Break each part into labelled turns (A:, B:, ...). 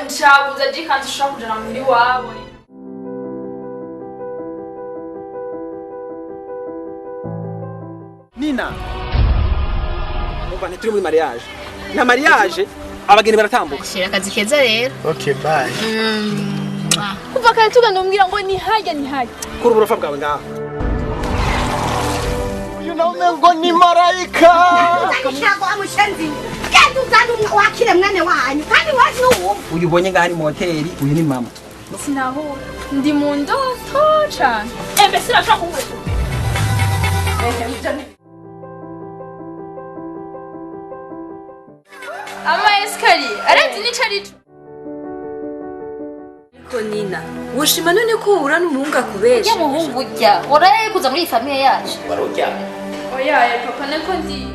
A: nshabuza jika ntushaka kujana muri wabo.
B: Nina. Muvane turi muri mariage. Na mariage abageni baratambuka.
C: Shira akazi keza rero.
D: Okay, bye.
A: Kuva kare tugandumbwira ngo ni hajya.
B: Kuri uburofa bwawe ngaho.
D: Uyu nawe ngo ni marayika.
E: Nshaka amushenzi. Kandi uzandu wakire mwane wanyu. Kandi wazi
B: Uyu ubonye ngaho ari mu hoteli, uyu ni mama.
A: Sinahura. Ndi mu ndoto cyane. Mbese urashaka kumureka. Ama eskali, arati ni charitu.
F: Ko Nina, woshima none ko uhura n'umuhungu akubesha.
C: Ya muhungu ujya. Uraye kuza muri famille yacu.
D: Barojya.
A: Oya, papa nako ndi.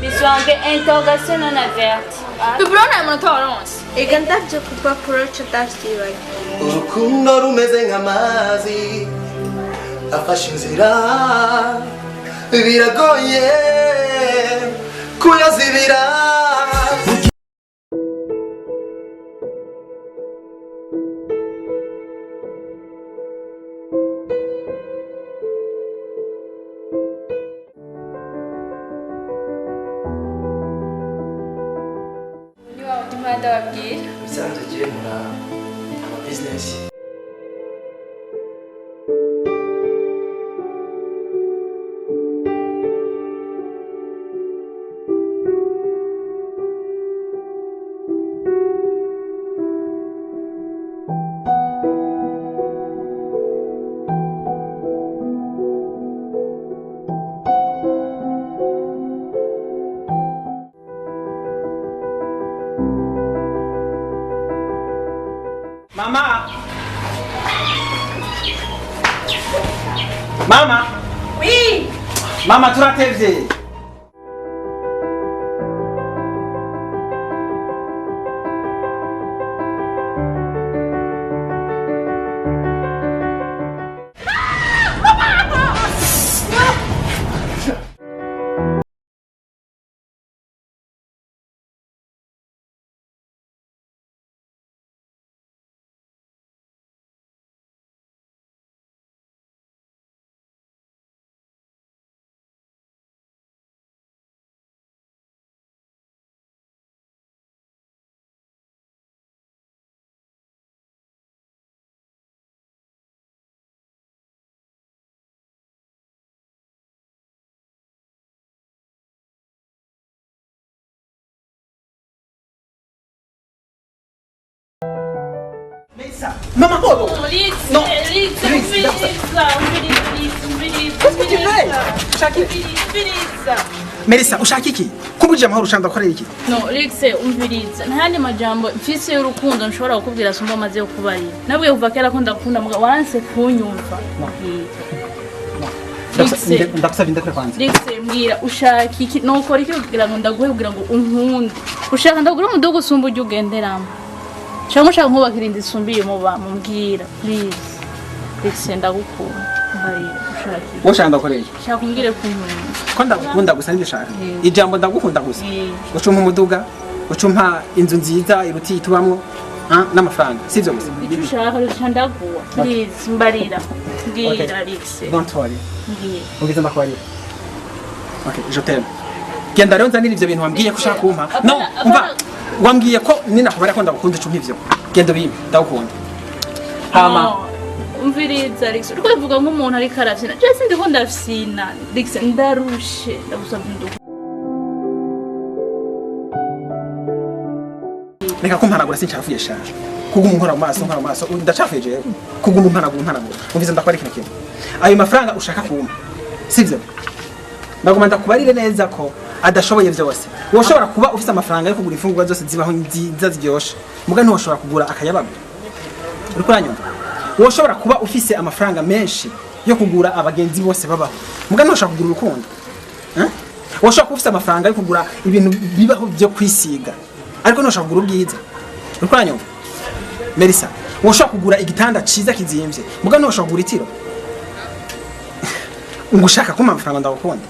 F: Biswange interrogation non averte.
A: Tubrona ya tolerance.
F: Ega ndavyo kupapuro cyo tashyibaye.
D: Urukundo rumeze nk'amazi afashe inzira biragoye kuyazibira. Bisanzwe je mura ama business.
B: Mama. Mama.
E: Oui.
B: Mama turatevye. Mama, hold on.
A: Non.
B: Qu'est-ce que tu fais? Melissa, ushaka iki? Kubujya amahoro ushanda korera iki?
G: No, Rixe umviriza. Ntandi majambo mfise y'urukundo nshobora kukubwira sumba maze kukubarira. Nabwiye kuva kera ko ndakunda muga waranse kunyumva.
B: Ndagusaba indekwe kwanza.
G: Rixe mbwira ushaka iki? Nokora iki kugira ngo ndaguhe kugira ngo unkunde. Ushaka ndagura umudugu usumba ujye ugenderamo. Cyangwa ushaka nkubakira indi sumbiye mumbwira, please. Rixe ndagukunda. Mbarira ushaka iki?
B: Woshaka ndakorera iki?
G: Shaka kumbwire kunkunda.
B: Ko ndagukunda gusa ndishaka. Ijambo ndagukunda gusa. Ucumpa umuduga, ucumpa inzu nziza iruti tubamwo, n'amafaranga. Sivyo gusa.
G: Icyo ushaka ndaguha. Please mbarira. Mbwira Rixe.
B: Don't worry.
G: Mbwira.
B: Ubwiza ndakwarira. Okay, je t'aime. Genda rero nzanira ivyo bintu wambwiye ko ushaka kumpa. No, umva. Wambwiye ko nina kubara ko ndagukunda icumpa ivyo. Genda bimwe, ndagukunda. Hama.
G: Umviriza Rixe. Uriko uvuga nk'umuntu ari karafina. Je sindi ko ndafina. Rixe ndarushe. Ndagusaba ndugu.
B: Reka ko mpanagura sincafuye shaje. Kuguma nkora mu maso ndacafuye je. Kuguma mpanagura. Umviza ndakwari kino kintu. Ayo mafaranga ushaka kumpa. Sivyo? Ndaguma ndakubarire neza ko adashoboye byose. Woshobora kuba ufite amafaranga yo kugura ifungurwa zose zibaho nziza ziryoshe. Muga ntushobora kugura akayabagura. Uri kuranyumva? Woshobora kuba ufise amafaranga menshi yo kugura abagenzi bose babaho. Muga ntushobora kugura urukundo. Woshobora kuba ufite amafaranga yo kugura ibintu bibaho byo kwisiga. Ariko ntushobora kugura ubwiza. Uri kuranyumva? Melissa, woshobora kugura igitanda ciza kizimvye. Muga ntushobora kugura itiro. Ngushaka kuma amafaranga ndagukunda.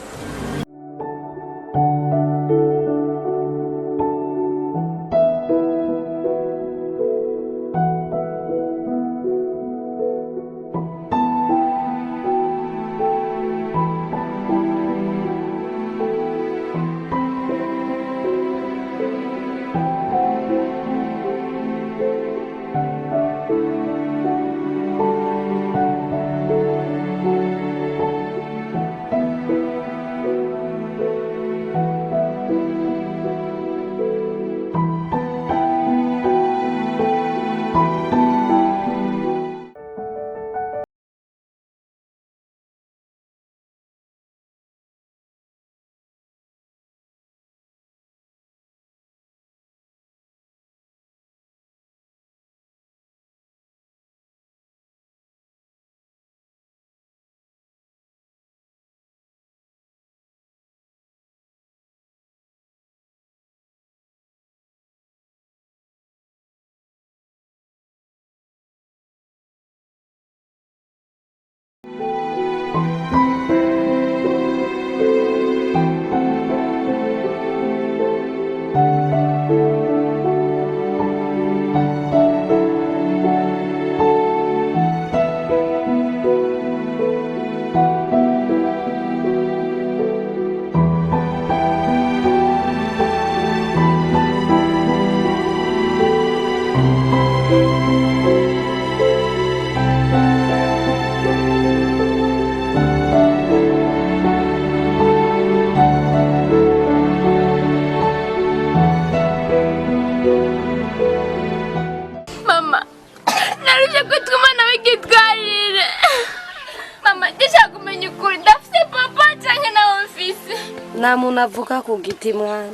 H: nta muntu avuga ku giti mwana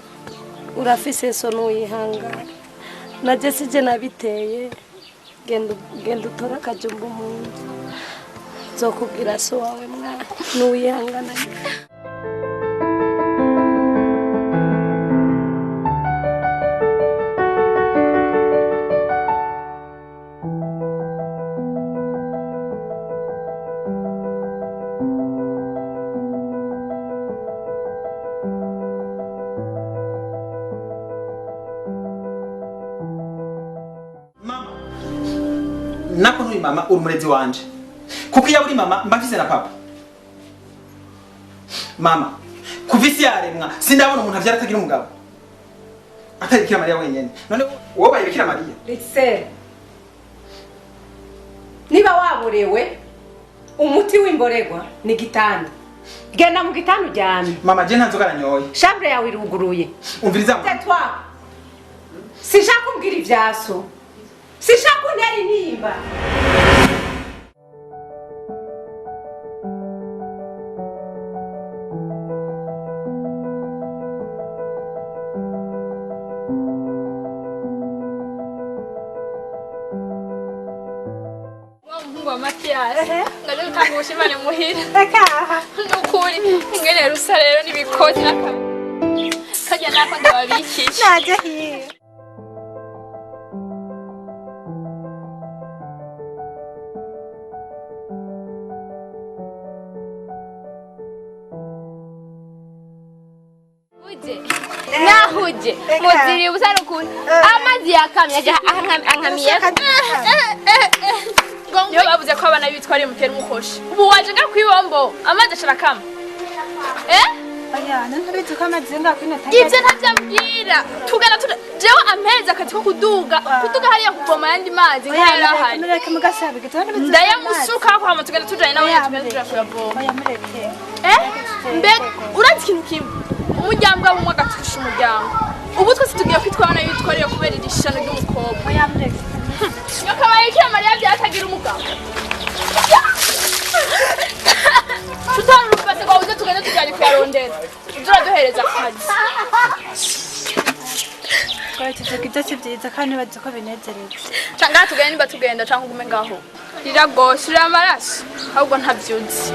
H: urafise so n'uyihangana najye sije nabiteye genda utora akajumba umuntu nzokubwira so wawe mwana n'uyihangana
B: nako nturi mama uri umurezi wanje kuko iyo uri mama mba mfise na papa mama kuva isi yaremwa sindabona umuntu avyara atagira umugabo atari Bikira Mariya wenyene none wowe baye Bikira Mariya
I: Ritse niba waborewe umuti w'imboregwa ni gitanda genda mu gitanda ujyame
B: mama je ntanzoga aranyoye
I: chambre yawe iruguruye
B: umviriza
I: tetwa sishaka kumbwira ivyaso sishaka kuntera intimba
A: ngaje gutangusha Imana muhira nukuri ingene rusa rero nibikoti n'akabi kajya nako ndababikije
E: naje hiye
C: nahuje muziri busana ukuri amazi yakamye aje ankamiye
A: Yo bavuze ko abana bitwariye mutera umukoshi. Ubu waje ngakwibombo amazi asharakama.
E: aya nantabizi ko amazinga kwinata
A: Ivyo ntavyambwira. Tugana jewe ampeza akati ko kuduga hariya kuvoma yandi mazi nkera hari.
E: mureke mugasabe gitana bizi
A: Ndaya musuka ko hama tugana tujanye nawe tugana kuyavoma.
E: oya mureke
A: Mbe urazi ikintu kimwe. Umuryango w'umwe agatusha umuryango. Ubu twese tugiye kwitwana yitwariye kubera irishano ry'umukobwa.
E: oya mureke
A: Nyoka Bikira Mariya byatagira umugabo. Tutarupa se gwabuze tugende tujyanye kuyarondera. Turaduhereza akazi.
E: kwa tuvuga ibyo byiza kandi bazi ko binezereza
A: Cyangwa tugende niba tugenda cyangwa ugume ngaho. Riragosha amaraso ahubwo ntabyuzi.